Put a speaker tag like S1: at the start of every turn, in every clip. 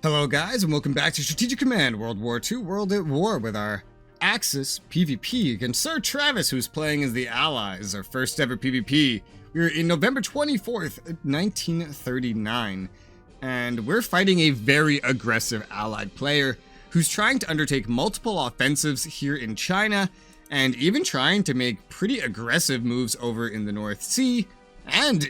S1: Hello guys, and welcome back to Strategic Command World War II World at War with our Axis PvP against SirTravis, who's playing as the Allies, our first ever PvP. We're in November 24th, 1939, and we're fighting a very aggressive Allied player who's trying to undertake multiple offensives here in China, and even trying to make pretty aggressive moves over in the North Sea, and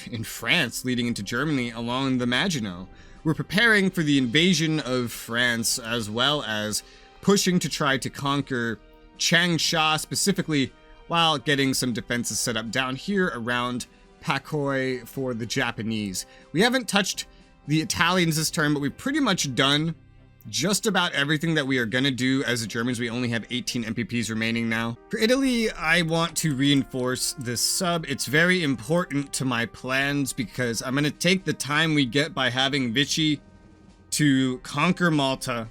S1: in France, leading into Germany along the Maginot. We're preparing for the invasion of France, as well as pushing to try to conquer Changsha specifically, while getting some defenses set up down here around Pakoi for the Japanese. We haven't touched the Italians this turn, but we've pretty much done just about everything that we are going to do as the Germans. We only have 18 MPPs remaining now. For Italy, I want to reinforce this sub. It's very important to my plans because I'm going to take the time we get by having Vichy to conquer Malta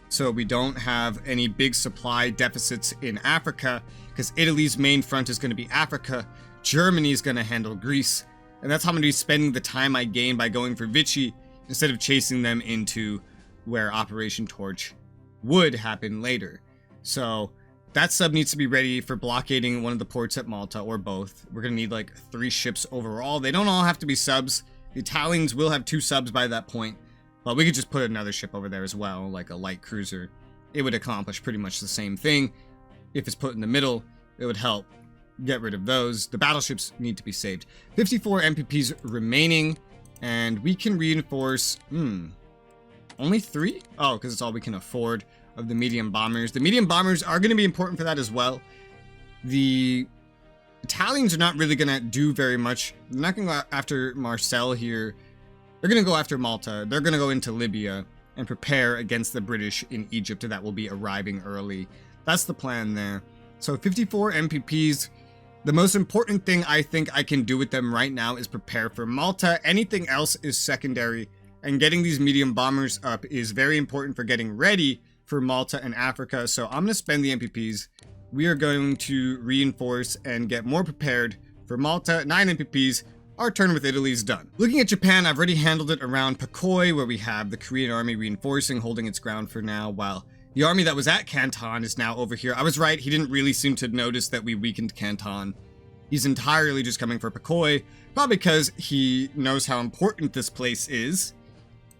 S1: so we don't have any big supply deficits in Africa, because Italy's main front is going to be Africa. Germany is going to handle Greece, and that's how I'm going to be spending the time I gain by going for Vichy instead of chasing them into where Operation Torch would happen later. So that sub needs to be ready for blockading one of the ports at Malta, or both. We're gonna need like 3 ships overall. They don't all have to be subs. The Italians will have 2 subs by that point, but we could just put another ship over there as well, like a light cruiser. It would accomplish pretty much the same thing. If it's put in the middle, it would help get rid of those. The battleships need to be saved. 54 MPPs remaining, and we can reinforce only 3? Oh, because it's all we can afford of the medium bombers. The medium bombers are going to be important for that as well. The Italians are not really going to do very much. They're not going to go after Marseille here. They're going to go after Malta. They're going to go into Libya and prepare against the British in Egypt that will be arriving early. That's the plan there. So 54 MPPs. The most important thing I think I can do with them right now is prepare for Malta. Anything else is secondary. And getting these medium bombers up is very important for getting ready for Malta and Africa. So I'm going to spend the MPPs. We are going to reinforce and get more prepared for Malta. 9 MPPs. Our turn with Italy is done. Looking at Japan, I've already handled it around Pakoi, where we have the Korean army reinforcing, holding its ground for now, while the army that was at Canton is now over here. I was right. He didn't really seem to notice that we weakened Canton. He's entirely just coming for Pakoi, probably because he knows how important this place is.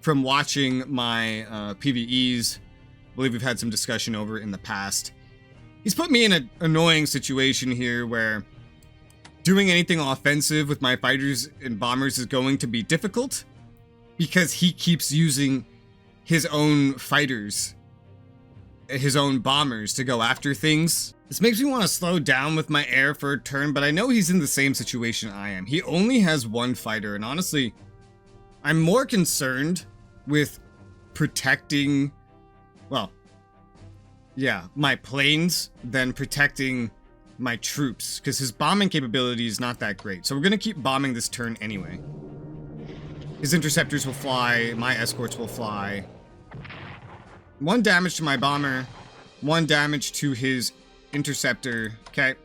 S1: From watching my PvEs, I believe we've had some discussion over in the past. He's put me in an annoying situation here where doing anything offensive with my fighters and bombers is going to be difficult because he keeps using his own fighters, his own bombers to go after things. This makes me want to slow down with my air for a turn, but I know he's in the same situation I am. He only has 1 fighter, and honestly, I'm more concerned with protecting, well, yeah, my planes than protecting my troops, because his bombing capability is not that great. So we're going to keep bombing this turn anyway. His interceptors will fly, my escorts will fly. 1 damage to my bomber, 1 damage to his interceptor, okay?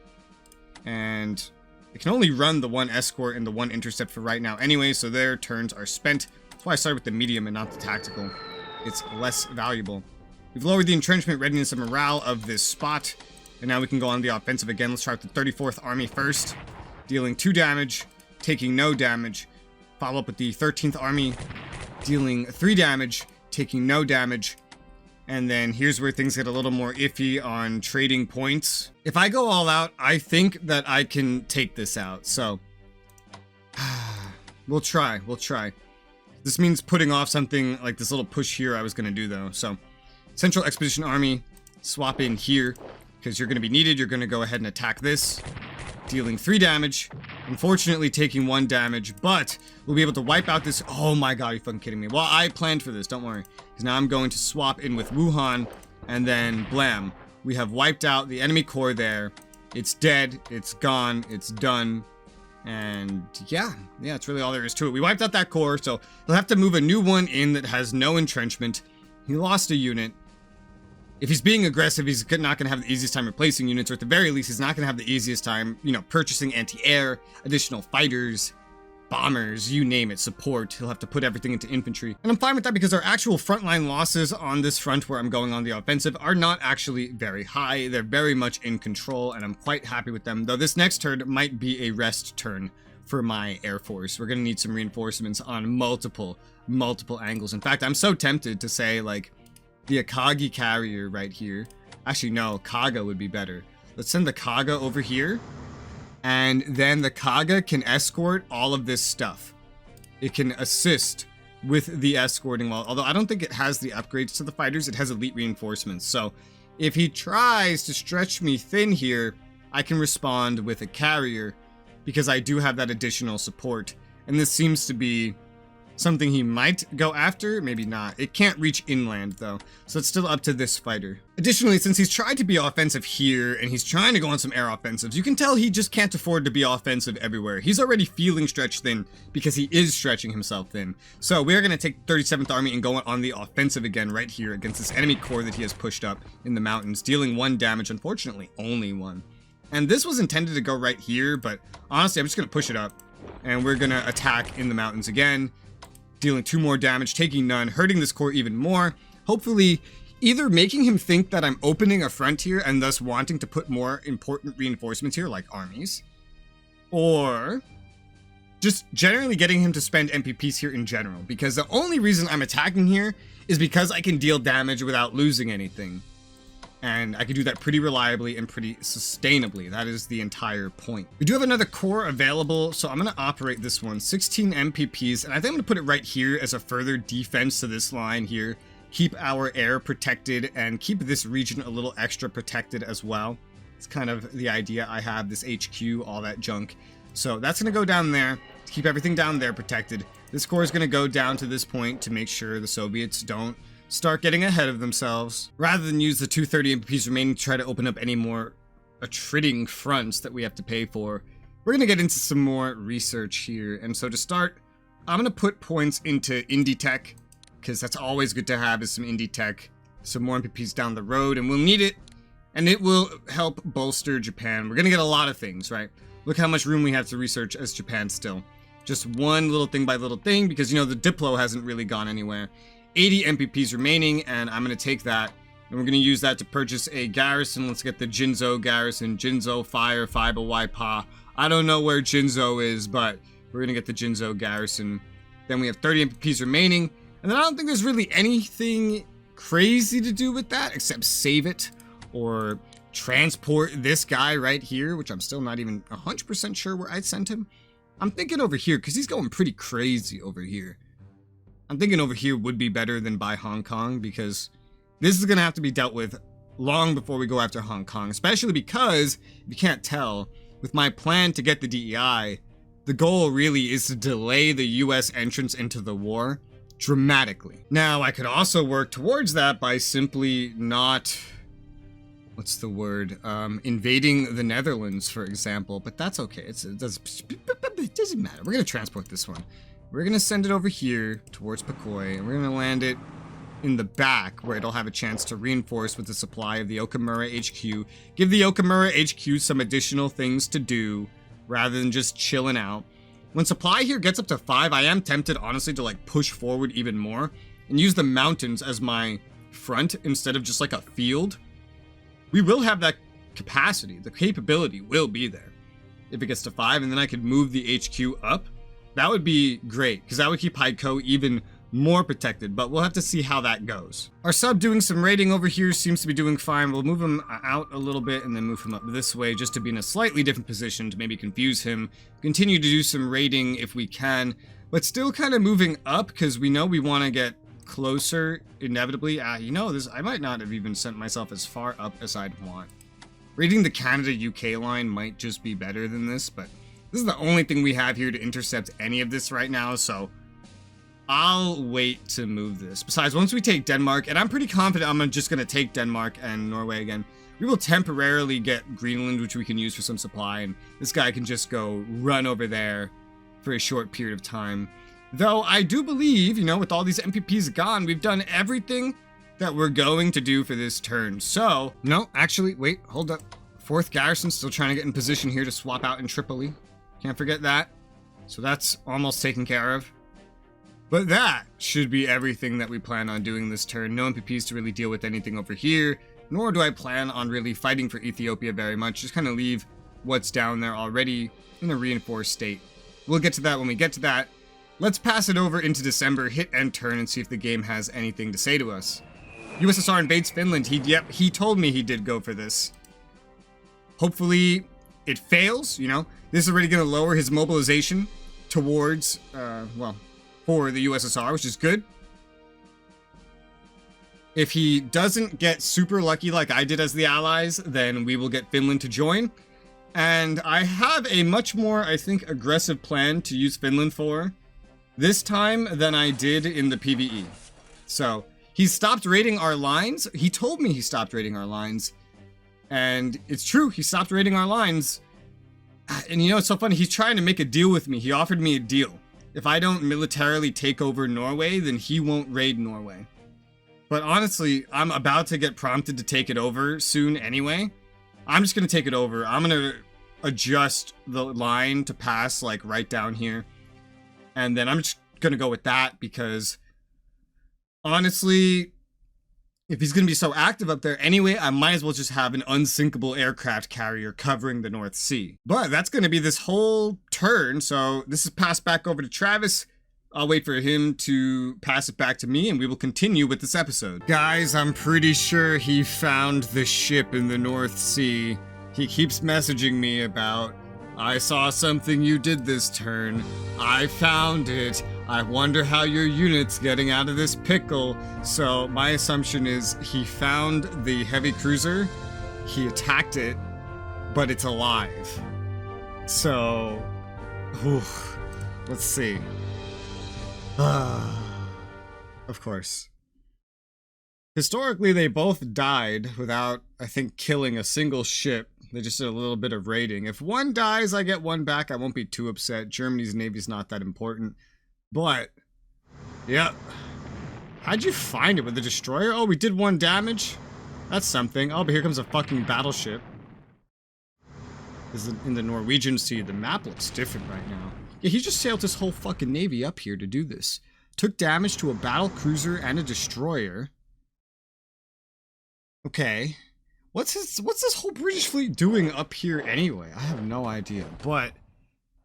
S1: And it can only run the 1 escort and the 1 intercept for right now anyway, so their turns are spent. That's why I started with the medium and not the tactical. It's less valuable. We've lowered the entrenchment readiness and morale of this spot, and now we can go on the offensive again. Let's try with the 34th Army first, dealing 2 damage, taking no damage. Follow up with the 13th Army, dealing 3 damage, taking no damage. And then here's where things get a little more iffy on trading points. If I go all out, I think that I can take this out. So we'll try. This means putting off something like this little push here I was going to do though. So Central Expedition Army, swap in here because you're going to be needed. You're going to go ahead and attack this, dealing 3 damage. Unfortunately taking 1 damage, but we'll be able to wipe out this. Oh my god, are you fucking kidding me? Well, I planned for this, don't worry. Because now I'm going to swap in with Wuhan, and then blam. We have wiped out the enemy core there. It's dead, it's gone, it's done. And yeah, that's really all there is to it. We wiped out that core, so he'll have to move a new one in that has no entrenchment. He lost a unit. If he's being aggressive, he's not going to have the easiest time replacing units, or at the very least, he's not going to have the easiest time, purchasing anti-air, additional fighters, bombers, you name it, support. He'll have to put everything into infantry. And I'm fine with that because our actual frontline losses on this front where I'm going on the offensive are not actually very high. They're very much in control, and I'm quite happy with them, though this next turn might be a rest turn for my Air Force. We're going to need some reinforcements on multiple angles. In fact, I'm so tempted to say, like, the Akagi carrier right here. Actually, no, Kaga would be better. Let's send the Kaga over here, and then the Kaga can escort all of this stuff. It can assist with the escorting, although I don't think it has the upgrades to the fighters. It has elite reinforcements. So if he tries to stretch me thin here, I can respond with a carrier because I do have that additional support. And this seems to be something he might go after, maybe not. It can't reach inland though, so it's still up to this fighter. Additionally, since he's tried to be offensive here and he's trying to go on some air offensives, you can tell he just can't afford to be offensive everywhere. He's already feeling stretched thin because he is stretching himself thin. So we're going to take 37th Army and go on the offensive again right here against this enemy corps that he has pushed up in the mountains, dealing 1 damage, unfortunately only 1. And this was intended to go right here, but honestly I'm just going to push it up and we're going to attack in the mountains again, dealing 2 more damage, taking none, hurting this core even more, hopefully either making him think that I'm opening a front here and thus wanting to put more important reinforcements here, like armies, or just generally getting him to spend MPPs here in general, because the only reason I'm attacking here is because I can deal damage without losing anything. And I can do that pretty reliably and pretty sustainably. That is the entire point. We do have another core available, so I'm going to operate this one. 16 MPPs, and I think I'm going to put it right here as a further defense to this line here. Keep our air protected and keep this region a little extra protected as well. It's kind of the idea I have, this HQ, all that junk. So that's going to go down there to keep everything down there protected. This core is going to go down to this point to make sure the Soviets don't start getting ahead of themselves, rather than use the 230 MPPs remaining to try to open up any more attriting fronts that we have to pay for. We're going to get into some more research here, and so to start, I'm going to put points into indie tech, because that's always good to have, is some indie tech, some more MPPs down the road, and we'll need it, and it will help bolster Japan. We're going to get a lot of things, right? Look how much room we have to research as Japan still. Just one little thing by little thing, because, you know, the Diplo hasn't really gone anywhere. 80 MPPs remaining, and I'm going to take that, and we're going to use that to purchase a garrison. Let's get the Jinzhou garrison. Jinzhou, fire, fiber, Waipa. I don't know where Jinzhou is, but we're going to get the Jinzhou garrison. Then we have 30 MPPs remaining, and then I don't think there's really anything crazy to do with that, except save it, or transport this guy right here, which I'm still not even 100% sure where I'd send him. I'm thinking over here, because he's going pretty crazy over here. I'm thinking over here would be better than by Hong Kong, because this is going to have to be dealt with long before we go after Hong Kong, especially because, if you can't tell, with my plan to get the DEI, the goal really is to delay the US entrance into the war dramatically. Now, I could also work towards that by simply not, what's the word, invading the Netherlands, for example, but that's okay. It doesn't matter. We're going to transport this one. We're going to send it over here towards Pakoi, and we're going to land it in the back where it'll have a chance to reinforce with the supply of the Okamura HQ. Give the Okamura HQ some additional things to do rather than just chilling out. When supply here gets up to 5, I am tempted, honestly, to like push forward even more and use the mountains as my front instead of just like a field. We will have that capacity. The capability will be there if it gets to 5, and then I could move the HQ up. That would be great, because that would keep Haikou even more protected, but we'll have to see how that goes. Our sub doing some raiding over here seems to be doing fine. We'll move him out a little bit and then move him up this way just to be in a slightly different position to maybe confuse him. Continue to do some raiding if we can, but still kind of moving up because we know we want to get closer inevitably. You know, this I might not have even sent myself as far up as I'd want. Raiding the Canada-UK line might just be better than this, but this is the only thing we have here to intercept any of this right now, so I'll wait to move this. Besides, once we take Denmark, and I'm pretty confident I'm just going to take Denmark and Norway again, we will temporarily get Greenland, which we can use for some supply, and this guy can just go run over there for a short period of time. Though I do believe, you know, with all these MPPs gone, we've done everything that we're going to do for this turn. So, no, actually, wait, hold up. 4th garrison still trying to get in position here to swap out in Tripoli. Can't forget that. So that's almost taken care of. But that should be everything that we plan on doing this turn. No MPPs to really deal with anything over here, nor do I plan on really fighting for Ethiopia very much. Just kind of leave what's down there already in a reinforced state. We'll get to that when we get to that. Let's pass it over into December, hit end turn, and see if the game has anything to say to us. USSR invades Finland. He told me he did go for this. Hopefully it fails, you know. This is already going to lower his mobilization towards, well, for the USSR, which is good. If he doesn't get super lucky like I did as the Allies, then we will get Finland to join. And I have a much more, I think, aggressive plan to use Finland for this time than I did in the PvE. So, he stopped raiding our lines. He told me he stopped raiding our lines. And it's true, he stopped raiding our lines. And you know, it's so funny, he's trying to make a deal with me. He offered me a deal. If I don't militarily take over Norway, then he won't raid Norway. But honestly, I'm about to get prompted to take it over soon anyway. I'm just going to take it over. I'm going to adjust the line to pass like right down here. And then I'm just going to go with that because honestly, if he's going to be so active up there anyway, I might as well just have an unsinkable aircraft carrier covering the North Sea. But that's going to be this whole turn. So this is passed back over to Travis. I'll wait for him to pass it back to me and we will continue with this episode. Guys, I'm pretty sure he found the ship in the North Sea. He keeps messaging me about, I saw something you did this turn. I found it. I wonder how your unit's getting out of this pickle. So my assumption is he found the heavy cruiser, he attacked it, but it's alive. So, let's see. Of course. Historically, they both died without, I think, killing a single ship. They just did a little bit of raiding. If one dies, I get one back. I won't be too upset. Germany's navy's not that important. But, yeah. How'd you find it with the destroyer? Oh, we did 1 damage? That's something. Oh, but here comes a fucking battleship. This is in the Norwegian Sea. The map looks different right now. Yeah, he just sailed his whole fucking navy up here to do this. Took damage to a battle cruiser and a destroyer. Okay. What's this whole British fleet doing up here anyway? I have no idea. But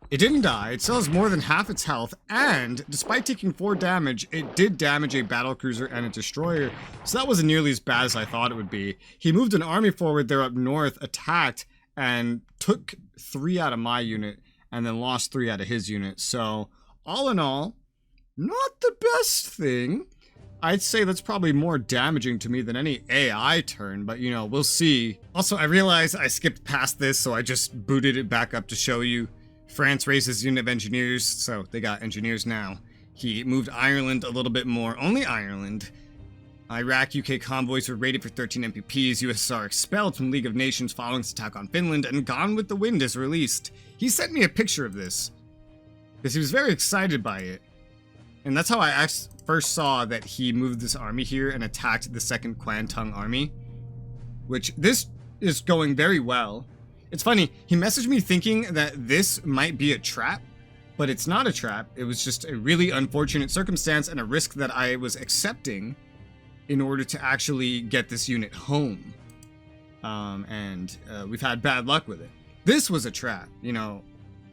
S1: it didn't die. It still has more than half its health. And despite taking 4 damage, it did damage a battle cruiser and a destroyer. So that wasn't nearly as bad as I thought it would be. He moved an army forward there up north, attacked, and took 3 out of my unit. And then lost 3 out of his unit. So, all in all, not the best thing. I'd say that's probably more damaging to me than any AI turn, but you know, we'll see. Also, I realized I skipped past this, so I just booted it back up to show you. France raised his unit of engineers, so they got engineers now. He moved Ireland a little bit more, only Ireland. Iraq, UK convoys were raided for 13 MPPs, USSR expelled from League of Nations following its attack on Finland, and Gone with the Wind is released. He sent me a picture of this, because he was very excited by it. And that's how I first saw that he moved this army here and attacked the 2nd Kwantung Army. Which, this is going very well. It's funny, he messaged me thinking that this might be a trap, but it's not a trap. It was just a really unfortunate circumstance and a risk that I was accepting in order to actually get this unit home. We've had bad luck with it. This was a trap, you know,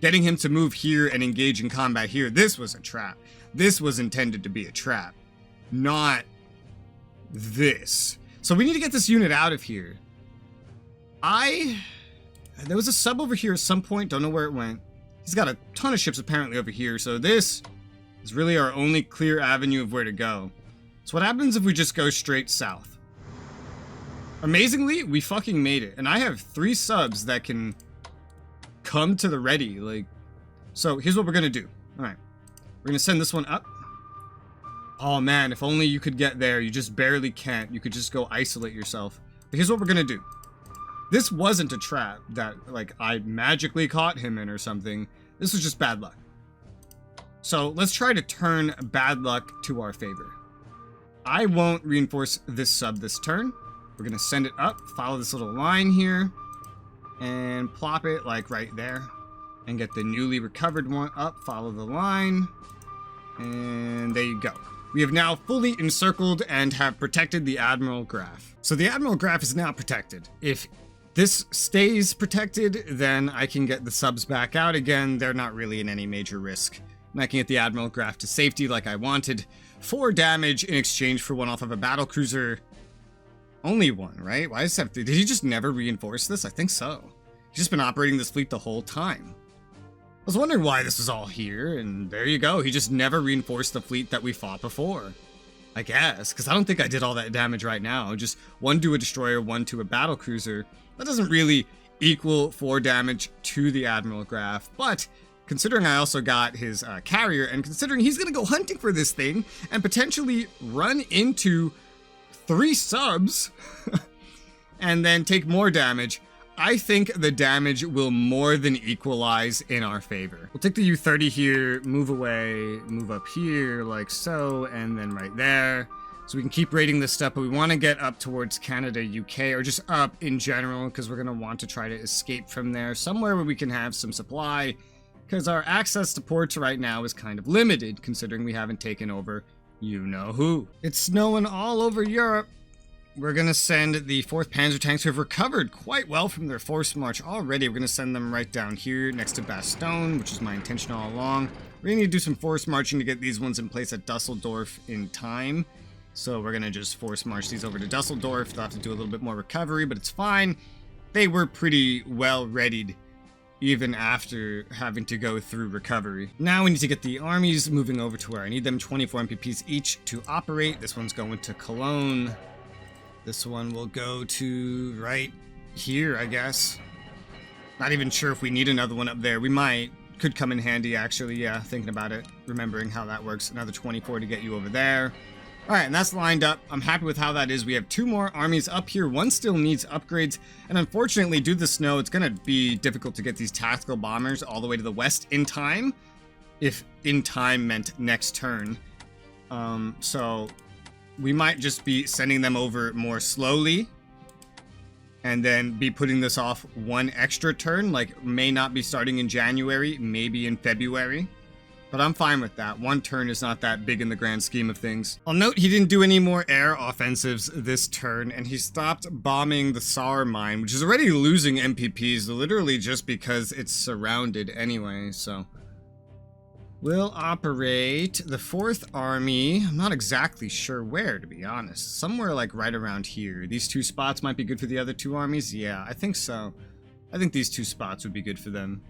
S1: getting him to move here and engage in combat here. This was a trap. This was intended to be a trap, not this. So we need to get this unit out of here. There was a sub over here at some point, don't know where it went. He's got a ton of ships apparently over here, so this is really our only clear avenue of where to go. So what happens if we just go straight south? Amazingly, we fucking made it. And I have 3 subs that can come to the ready. Like, so here's what we're gonna do. Alright. We're gonna send this one up. Oh man, if only you could get there. You just barely can't. You could just go isolate yourself. But here's what we're gonna do. This wasn't a trap that, like, I magically caught him in or something. This was just bad luck. So let's try to turn bad luck to our favor. I won't reinforce this sub this turn. We're gonna send it up, follow this little line here, and plop it like right there. and get the newly recovered one up. Follow the line. And there you go. We have now fully encircled and have protected the Admiral Graph. So the Admiral Graph is now protected. If this stays protected, then I can get the subs back out again. They're not really in any major risk. And I can get the Admiral Graph to safety like I wanted. 4 damage in exchange for 1 off of a battle cruiser. Only 1, right? Why does it have to? Did he just never reinforce this? I think so. He's just been operating this fleet the whole time. I was wondering why this was all here, and there you go. He just never reinforced the fleet that we fought before. I guess, because I don't think I did all that damage right now. Just 1 to a destroyer, 1 to a battle cruiser. That doesn't really equal 4 damage to the Admiral Graph, but considering I also got his carrier, and considering he's going to go hunting for this thing and potentially run into 3 subs and then take more damage, I think the damage will more than equalize in our favor. We'll take the U-30 here, move away, move up here like so, and then right there. So we can keep raiding this stuff, but we want to get up towards Canada, UK, or just up in general, because we're going to want to try to escape from there, somewhere where we can have some supply, because our access to ports right now is kind of limited, considering we haven't taken over you-know-who. It's snowing all over Europe. We're going to send the 4th Panzer tanks who have recovered quite well from their forced march already. We're going to send them right down here next to Bastogne, which is my intention all along. We're going to need to do some forced marching to get these ones in place at Dusseldorf in time. So we're going to just force march these over to Dusseldorf. They'll have to do a little bit more recovery, but it's fine. They were pretty well readied even after having to go through recovery. Now we need to get the armies moving over to where I need them. 24 MPPs each to operate. This one's going to Cologne. This one will go to right here, I guess. Not even sure if we need another one up there. We might. Could come in handy, actually. Yeah, thinking about it. Remembering how that works. Another 24 to get you over there. Alright, and that's lined up. I'm happy with how that is. We have 2 more armies up here. One still needs upgrades. And unfortunately, due to the snow, it's going to be difficult to get these tactical bombers all the way to the west in time. If in time meant next turn. So we might just be sending them over more slowly. And then be putting this off 1 extra turn. Like, may not be starting in January, maybe in February. But I'm fine with that. 1 turn is not that big in the grand scheme of things. I'll note he didn't do any more air offensives this turn, and he stopped bombing the Saar mine, which is already losing MPPs, literally just because it's surrounded anyway, so. We'll operate the 4th Army. I'm not exactly sure where, to be honest. Somewhere like right around here. These 2 spots might be good for the other 2 armies? Yeah, I think so. I think these 2 spots would be good for them.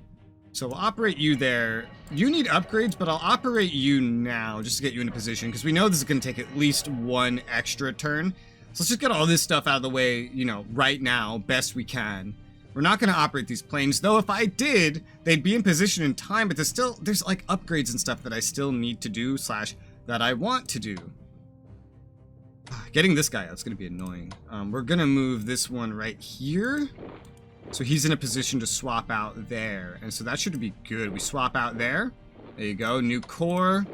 S1: So we'll operate you there. You need upgrades, but I'll operate you now just to get you into position, because we know this is going to take at least 1 extra turn. So let's just get all this stuff out of the way, you know, right now, best we can. We're not going to operate these planes, though if I did, they'd be in position in time, but there's like upgrades and stuff that I still need to do, / that I want to do. Getting this guy out is going to be annoying. We're going to move this one right here. So he's in a position to swap out there. And so that should be good. We swap out there. There you go. New core.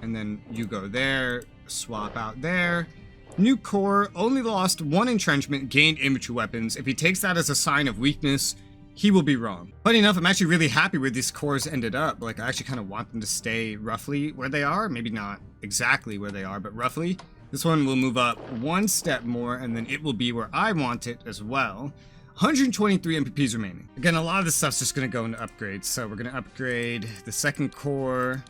S1: And then you go there. Swap out there. New core. Only lost 1 entrenchment. Gained infantry weapons. If he takes that as a sign of weakness, he will be wrong. Funny enough, I'm actually really happy where these cores ended up. Like, I actually kind of want them to stay roughly where they are. Maybe not exactly where they are, but roughly. This one will move up 1 step more, and then it will be where I want it as well. 123 MPPs remaining. Again, a lot of this stuff's just going to go into upgrades. So we're going to upgrade the 2nd Corps.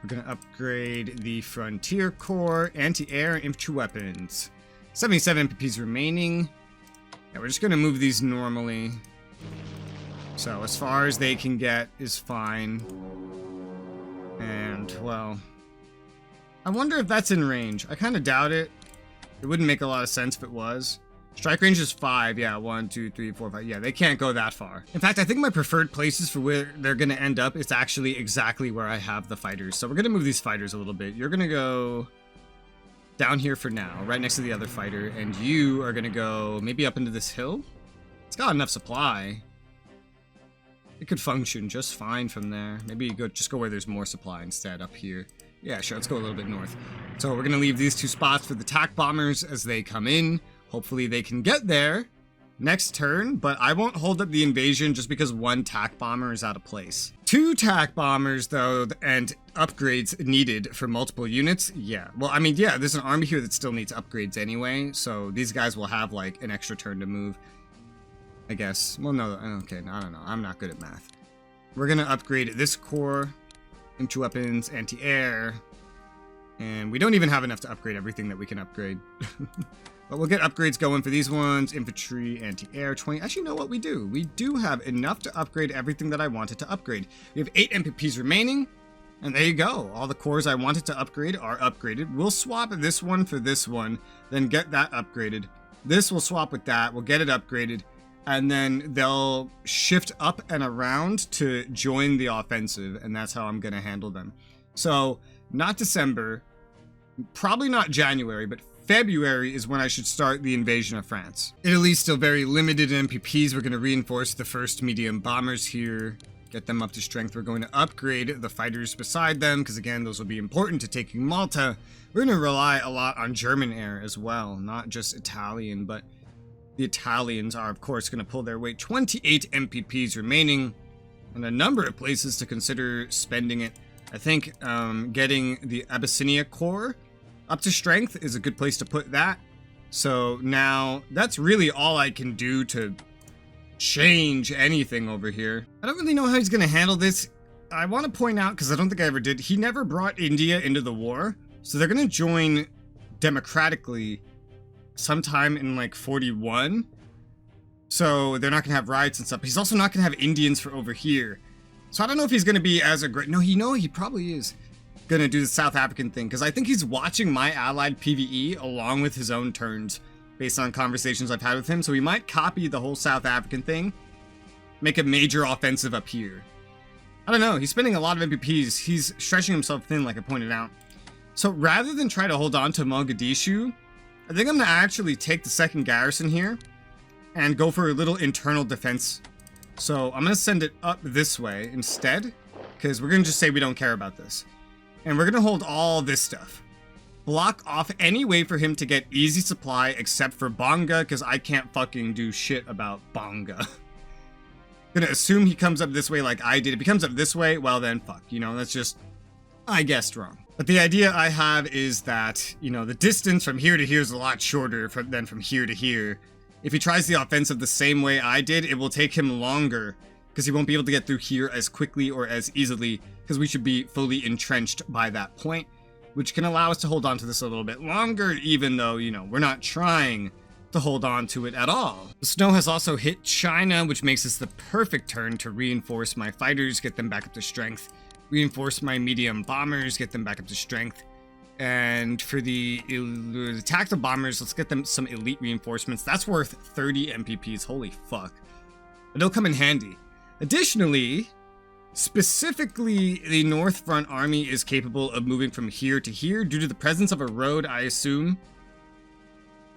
S1: We're going to upgrade the Frontier Corps, anti-air, and infantry weapons. 77 MPPs remaining. Yeah, we're just going to move these normally. So as far as they can get is fine. And, well, I wonder if that's in range. I kind of doubt it. It wouldn't make a lot of sense if it was. Strike range is 5. Yeah, 1, 2, 3, 4, 5. Yeah, they can't go that far. In fact, I think my preferred places for where they're going to end up is actually exactly where I have the fighters. So we're going to move these fighters a little bit. You're going to go down here for now, right next to the other fighter. And you are going to go maybe up into this hill. It's got enough supply. It could function just fine from there. Maybe you just go where there's more supply instead, up here. Yeah, sure, let's go a little bit north. So we're going to leave these 2 spots for the attack bombers as they come in. Hopefully they can get there next turn, but I won't hold up the invasion just because 1 tack bomber is out of place. 2 tack bombers though, and upgrades needed for multiple units. Yeah, well, I mean, yeah, there's an army here that still needs upgrades anyway, so these guys will have like an extra turn to move, I guess. Well, no, okay, I don't know. I'm not good at math. We're gonna upgrade this core, infantry weapons, anti-air, and we don't even have enough to upgrade everything that we can upgrade. But we'll get upgrades going for these ones. Infantry, anti-air, 20. Actually, you know what we do? We do have enough to upgrade everything that I wanted to upgrade. We have 8 MPPs remaining. And there you go. All the cores I wanted to upgrade are upgraded. We'll swap this one for this one, then get that upgraded. This will swap with that. We'll get it upgraded. And then they'll shift up and around to join the offensive. And that's how I'm going to handle them. So, not December. Probably not January, but February is when I should start the invasion of France. Italy's still very limited in MPPs. We're going to reinforce the first medium bombers here, get them up to strength. We're going to upgrade the fighters beside them, because again, those will be important to taking Malta. We're going to rely a lot on German air as well, not just Italian, but the Italians are, of course, going to pull their weight. 28 MPPs remaining, and a number of places to consider spending it. I think getting the Abyssinia Corps up to strength is a good place to put that. So now that's really all I can do to change anything over here. I don't really know how he's going to handle this. I want to point out, because I don't think I ever did, he never brought India into the war. So they're going to join democratically sometime in like 41. So they're not going to have riots and stuff. He's also not going to have Indians for over here. So I don't know if he's going to be as aggressive. No, he probably is going to do the South African thing, because I think he's watching my allied PvE along with his own turns based on conversations I've had with him. So he might copy the whole South African thing, make a major offensive up here. I don't know. He's spending a lot of MPPs. He's stretching himself thin, like I pointed out. So rather than try to hold on to Mogadishu, I think I'm going to actually take the second garrison here and go for a little internal defense. So I'm going to send it up this way instead, because we're going to just say we don't care about this. And we're going to hold all this stuff. Block off any way for him to get easy supply except for Bonga, because I can't fucking do shit about Bonga. Gonna assume he comes up this way like I did. If he comes up this way, well then fuck. You know, that's just... I guessed wrong. But the idea I have is that, you know, the distance from here to here is a lot shorter than from here to here. If he tries the offensive the same way I did, it will take him longer, because he won't be able to get through here as quickly or as easily, because we should be fully entrenched by that point, which can allow us to hold on to this a little bit longer, even though, you know, we're not trying to hold on to it at all. The snow has also hit China, which makes this the perfect turn to reinforce my fighters, get them back up to strength, reinforce my medium bombers, get them back up to strength, and for the tactical bombers, let's get them some elite reinforcements. That's worth 30 MPPs, holy fuck. But it'll come in handy. Additionally, specifically, the North Front Army is capable of moving from here to here due to the presence of a road, I assume.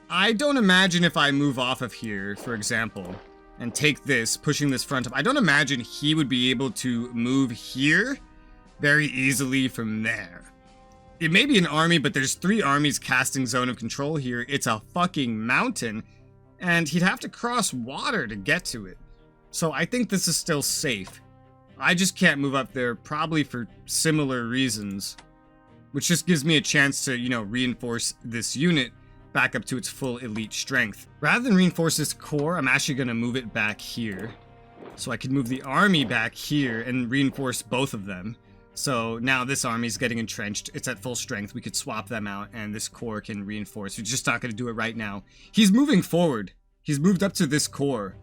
S1: I don't imagine if I move off of here, for example, and take this, pushing this front up, I don't imagine he would be able to move here very easily from there. It may be an army, but there's 3 armies casting zone of control here. It's a fucking mountain, and he'd have to cross water to get to it. So I think this is still safe. I just can't move up there, probably for similar reasons, which just gives me a chance to, you know, reinforce this unit back up to its full elite strength. Rather than reinforce this core, I'm actually going to move it back here. So I can move the army back here and reinforce both of them. So now this army's getting entrenched. It's at full strength. We could swap them out and this core can reinforce. We're just not going to do it right now. He's moving forward. He's moved up to this core.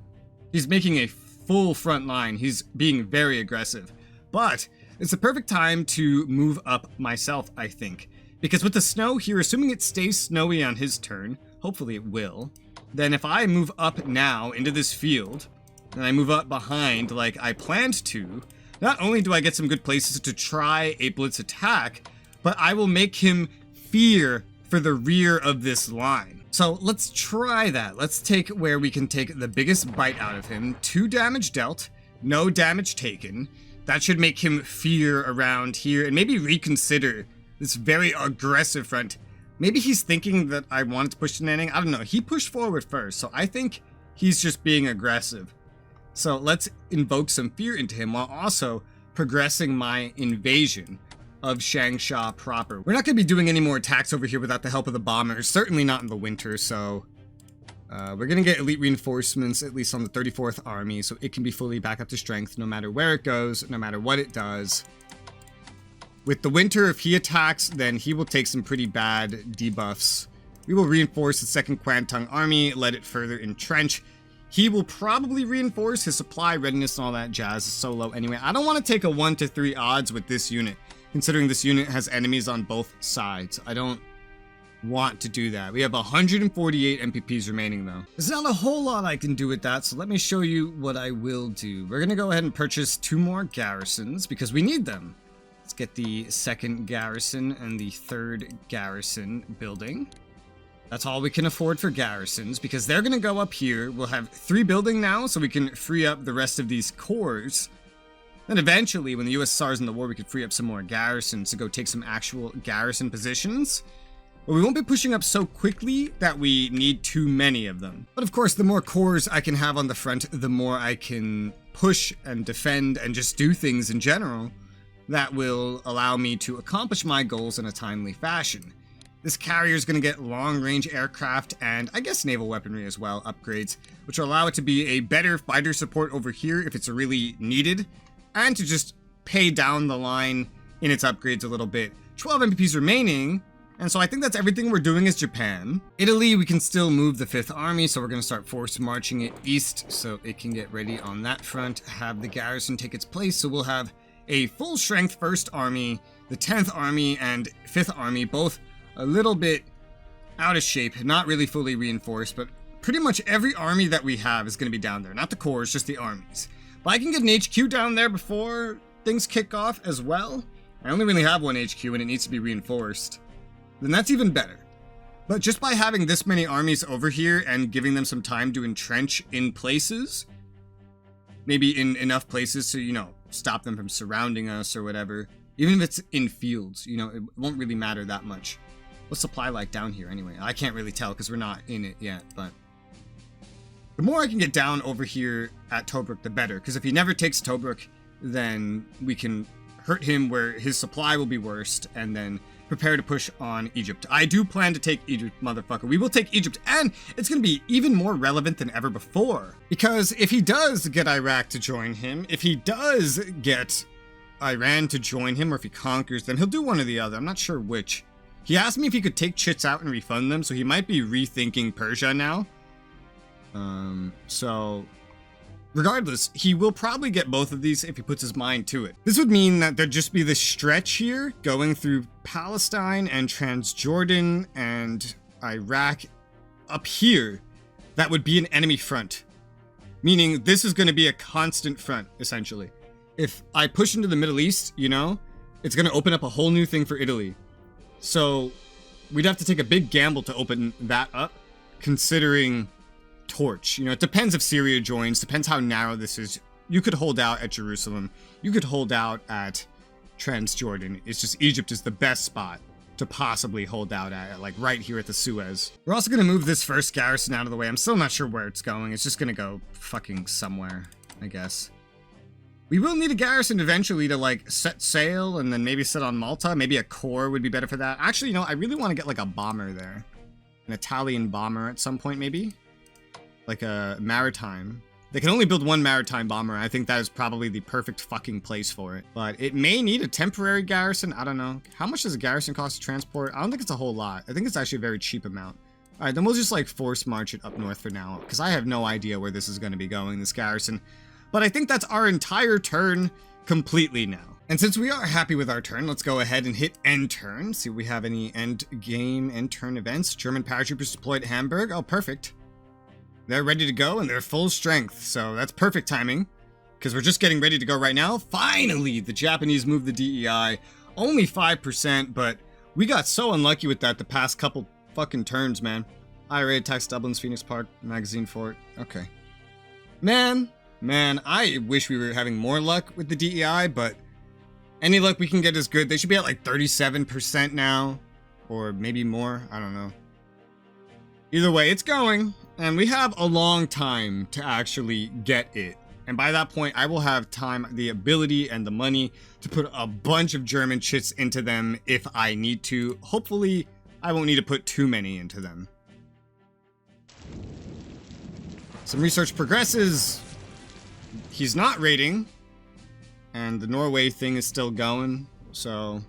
S1: He's making a full front line. He's being very aggressive. But it's the perfect time to move up myself, I think. Because with the snow here, assuming it stays snowy on his turn, hopefully it will, then if I move up now into this field, and I move up behind like I planned to, not only do I get some good places to try a blitz attack, but I will make him fear for the rear of this line. So let's try that. Let's take where we can take the biggest bite out of him. 2 damage dealt, no damage taken. That should make him fear around here and maybe reconsider this very aggressive front. Maybe he's thinking that I wanted to push to Nanning. I don't know. He pushed forward first, so I think He's just being aggressive. So let's invoke some fear into him while also progressing my invasion of Changsha proper. We're not going to be doing any more attacks over here without the help of the bombers, certainly not in the winter, so we're going to get elite reinforcements, at least on the 34th Army, so it can be fully back up to strength no matter where it goes, no matter what it does. With the winter, if he attacks, then he will take some pretty bad debuffs. We will reinforce the 2nd Kwantung Army, let it further entrench. He will probably reinforce his supply readiness and all that jazz is so low anyway. I don't want to take a 1 to 3 odds with this unit, considering this unit has enemies on both sides. I don't want to do that. We have 148 MPPs remaining though. There's not a whole lot I can do with that, so let me show you what I will do. We're gonna go ahead and purchase 2 more garrisons because we need them. Let's get the 2nd garrison and the 3rd garrison building. That's all we can afford for garrisons because they're gonna go up here. We'll have 3 building now, so we can free up the rest of these cores. Then eventually, when the USSR's in the war, we could free up some more garrisons to go take some actual garrison positions. But we won't be pushing up so quickly that we need too many of them. But of course, the more cores I can have on the front, the more I can push and defend and just do things in general that will allow me to accomplish my goals in a timely fashion. This carrier is going to get long-range aircraft and I guess naval weaponry as well, upgrades, which will allow it to be a better fighter support over here if it's really needed, and to just pay down the line in its upgrades a little bit. 12 MPPs remaining, and so I think that's everything we're doing as Japan. Italy, we can still move the 5th Army, so we're going to start force marching it east so it can get ready on that front, have the garrison take its place, so we'll have a full-strength 1st Army, the 10th Army, and 5th Army, both a little bit out of shape, not really fully reinforced, but pretty much every army that we have is going to be down there. Not the corps, just the armies. But I can get an HQ down there before things kick off as well. I only really have 1 HQ and it needs to be reinforced. Then that's even better. But just by having this many armies over here and giving them some time to entrench in places, maybe in enough places to, you know, stop them from surrounding us or whatever, even if it's in fields, you know, it won't really matter that much. What's supply like down here anyway? I can't really tell because we're not in it yet, but the more I can get down over here at Tobruk, the better, because if he never takes Tobruk, then we can hurt him where his supply will be worst, and then prepare to push on Egypt. I do plan to take Egypt, motherfucker. We will take Egypt, and it's going to be even more relevant than ever before, because if he does get Iraq to join him, if he does get Iran to join him, or if he conquers them, he'll do one or the other. I'm not sure which. He asked me if he could take chits out and refund them, so he might be rethinking Persia now. So regardless, he will probably get both of these if he puts his mind to it. This would mean that there'd just be this stretch here going through Palestine and Transjordan and Iraq up here that would be an enemy front. Meaning this is going to be a constant front, essentially. If I push into the Middle East, you know, it's going to open up a whole new thing for Italy. So we'd have to take a big gamble to open that up, considering Torch. You know, it depends if Syria joins, depends how narrow this is. You could hold out at Jerusalem. You could hold out at Transjordan. It's just Egypt is the best spot to possibly hold out at, like right here at the Suez. We're also going to move this 1st garrison out of the way. I'm still not sure where it's going. It's just going to go fucking somewhere, I guess. We will need a garrison eventually to like set sail and then maybe set on Malta. Maybe a corps would be better for that. Actually, you know, I really want to get like a bomber there. An Italian bomber at some point, maybe. Like a maritime. They can only build 1 maritime bomber. I think that is probably the perfect fucking place for it. But it may need a temporary garrison. I don't know. How much does a garrison cost to transport? I don't think it's a whole lot. I think it's actually a very cheap amount. All right, then we'll just like force march it up north for now, because I have no idea where this is going to be going, this garrison. But I think that's our entire turn completely now. And since we are happy with our turn, let's go ahead and hit end turn. See if we have any end game, end turn events. German paratroopers deployed at Hamburg. Oh, perfect. They're ready to go and they're full strength. So that's perfect timing, because we're just getting ready to go right now. Finally, the Japanese moved the DEI. Only 5%, but we got so unlucky with that the past couple fucking turns, man. IRA attacks Dublin's Phoenix Park magazine fort. Okay. Man, I wish we were having more luck with the DEI, but any luck we can get is good. They should be at like 37% now, or maybe more. I don't know. Either way, it's going. And we have a long time to actually get it. And by that point, I will have time, the ability, and the money to put a bunch of German chits into them if I need to. Hopefully, I won't need to put too many into them. Some research progresses. He's not raiding. And the Norway thing is still going. So,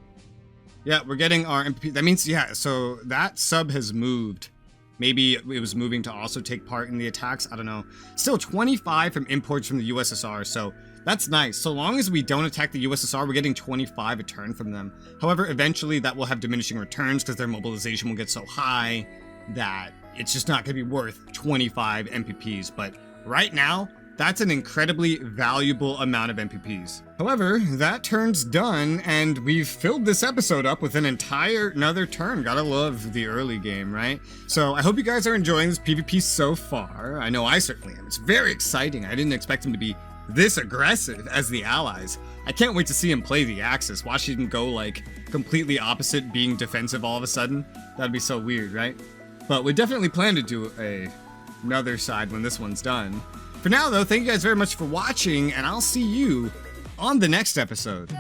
S1: yeah, we're getting our MP. That means, yeah, so that sub has moved. Maybe it was moving to also take part in the attacks. I don't know. Still 25 from imports from the USSR, so that's nice. So long as we don't attack the USSR, we're getting 25 a turn from them. However, eventually that will have diminishing returns because their mobilization will get so high that it's just not going to be worth 25 MPPs. But right now, that's an incredibly valuable amount of MPPs. However, that turn's done, and we've filled this episode up with another turn. Gotta love the early game, right? So I hope you guys are enjoying this PvP so far. I know I certainly am. It's very exciting. I didn't expect him to be this aggressive as the allies. I can't wait to see him play the Axis. Watch him go like completely opposite, being defensive all of a sudden. That'd be so weird, right? But we definitely plan to do another side when this one's done. For now, though, thank you guys very much for watching, and I'll see you on the next episode.